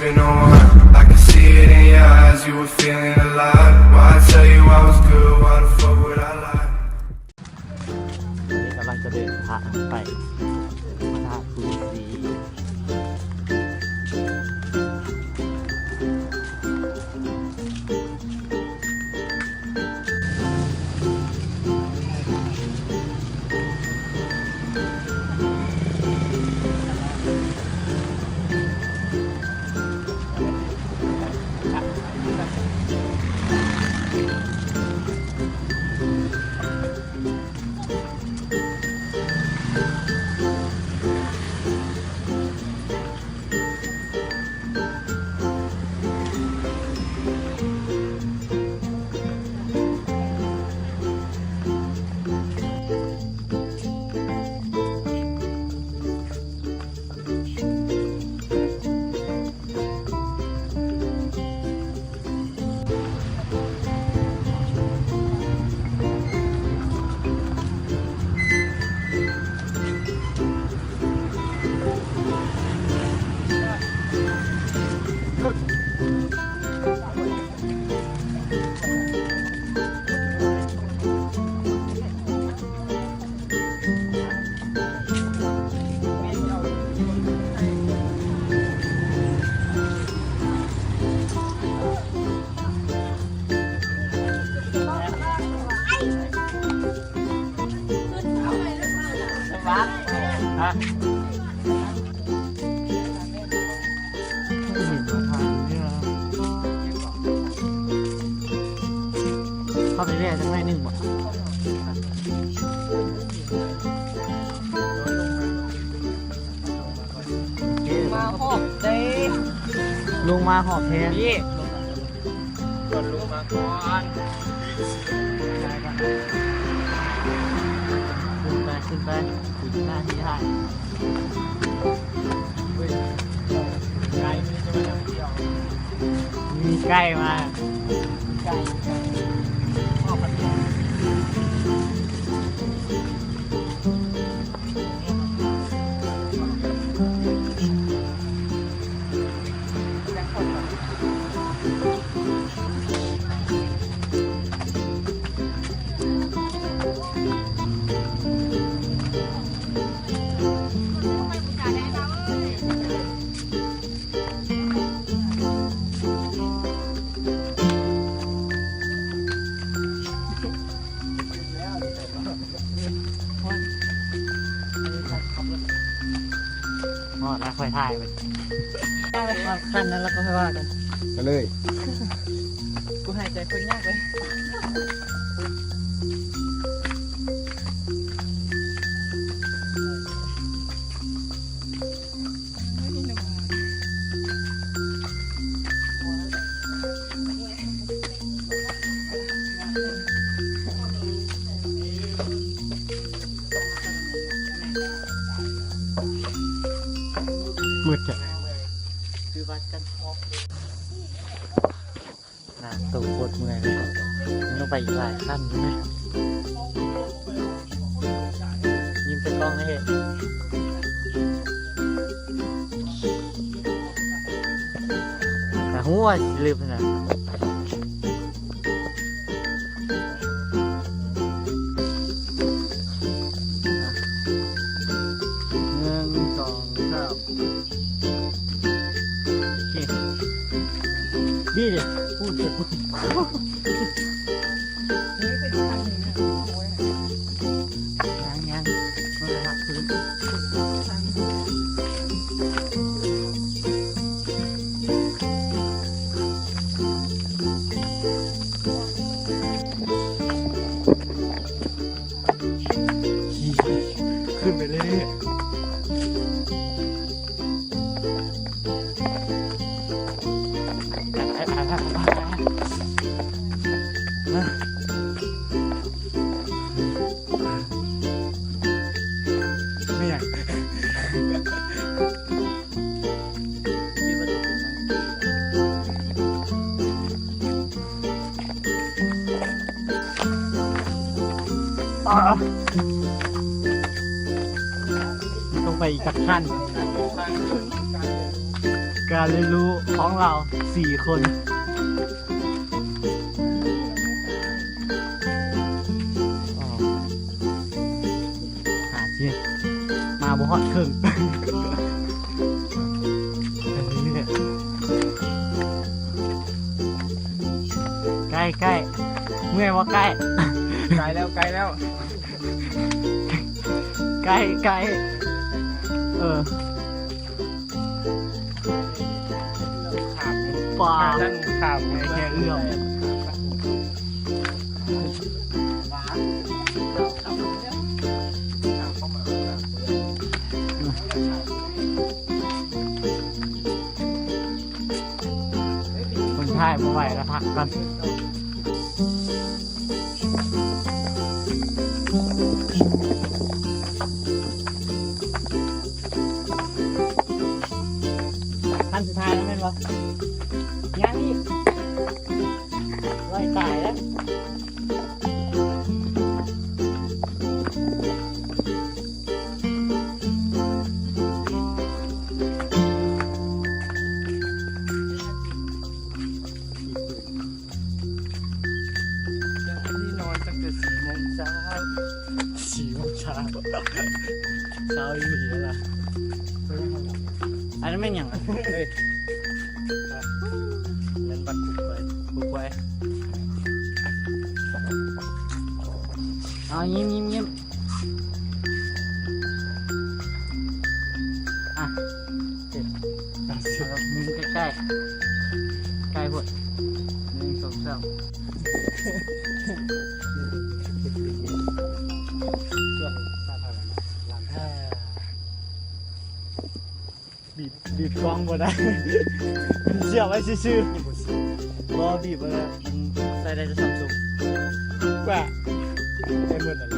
sipping on wine. I can see it in your eyes, you were feeling alive. Why I tell you I was good, why the fuck would I lie? กำลังจะเดินทางไปพระธาตุภูสีเข้าไปเรื่อยจังไรหนึ่งหมดมาหอบเต้ ลงมาหอบแทน พี่กดลงมาก่อน ขึ้นไปถึงหน้าที่ถ่าย ไกลไม่จะมาเที่ยว มีใกล้มา ไกลออกมาเที่ยว หมดแล้วค่อยถ่ายไปขั้นนั้นแล้วก็ค่อยว่ากัน ไปเลย กูหายใจคนยากเลยมืดจ้ะคือวัดกันพอกน่าตูปวดเมื่อยเลยมันต้องไปอีกหลายขั้นใช่ไหมยิ้มเป็นกล้องนะเฮ้แต่หัวลืมนะดีเลยพูดเถอะยังมันหักพื้นขึ้นไปเลยไม่อยากต้องไปอีกสักขั้นไก การเรียนรู้ของเรา4 คนอ๋อหาเชียมาบ่ฮอดครึ่งใกล้ใกล้เมื่อยว่าใกล้ ไกลแล้วไกลแล้ว ใกล้ใกล้ขาด ป่า ด้านขาดไง แค่เอื้อมคนไทยมาไหวแล้วพักกันขั้นสุดท้ายแล้วแม่นวะยังอีกไล่ตายแล้วที่นอนตั้งแต่4 โมงเช้า 4 โมงเช้าเช้าอีหลีแล้วล่ะอันนั้นแม่งยังอ่ะ เฮ้ยเล่นบัตรคุกไป เอายิ้มยิ้มยิ้มอ่ะเจ็บเอามุมใกล้ๆใกล้หมด1 2 3บีบกล้องบ่ได้ มันเสียบไว้ซื่อๆรอบีบบ่ได้มันใส่ได้จะซัมซุง แกว่ได้หมดอะไร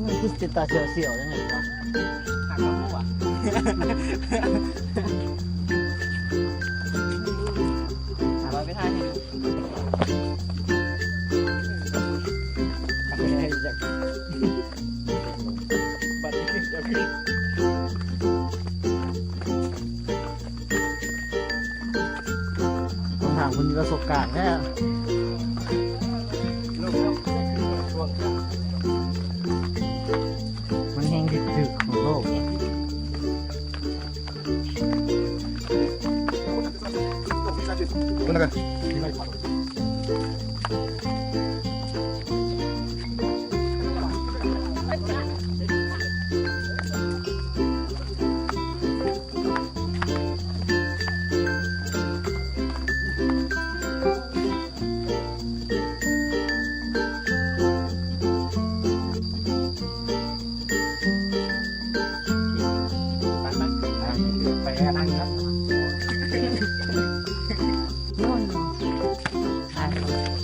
มันคือติดตาเสียวๆยังไงวะ หักน้ำมูกอ่ะหาไปทานเห็น ไม่ได้จาก บัตรขึ้นจะขึ้น ต้องถามคนมีประสบการณ์แน่ ลูกเริ่มขึ้นช่วง มันแห้งดึกๆของโลก Bukan kan? ไปนั่งครับ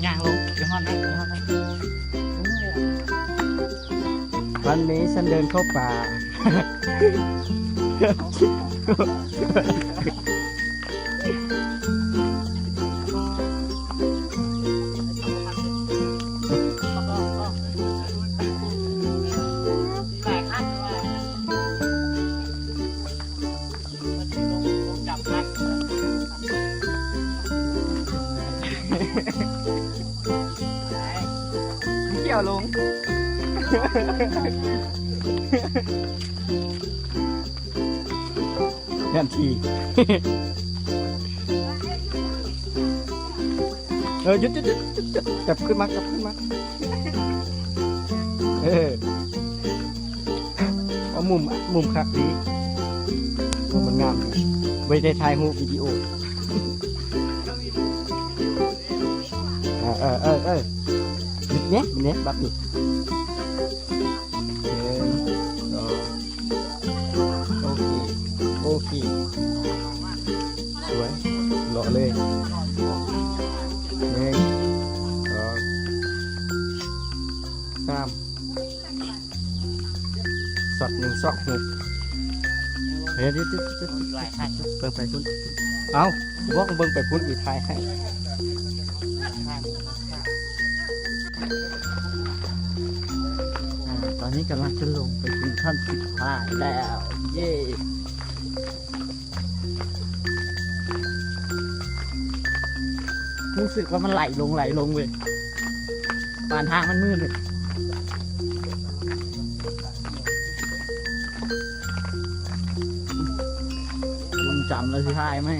ย่างลงเดี๋ยวฮอดนะเดี๋ยวฮอดนะ วันนี้ฉันเดินเข้าป่า เกี่ยวลง ยันทีหยุดจับขึ้นมาจับขึ้นมาเอามุมคักดีมันงามดีไว้ได้ถ่ายรูปวิดีโอเนี่ยแบบนี้โอเคสวยหล่อเลย1 2 3สอด1 2 6เฮ้ยดิ หลายท่าน เบิ่งไปพุ่นเอาบอกเบิ่งไปพุ่นอีกท้ายให้ ตอน อนนี้กำลังจะลงไปถึงขั้นสุดท้ายแล้ว เย้รู้สึกว่ามันไหลลงเว้ยปานทางมันมืดเลยลุงจำแล้วสิท้ายไหม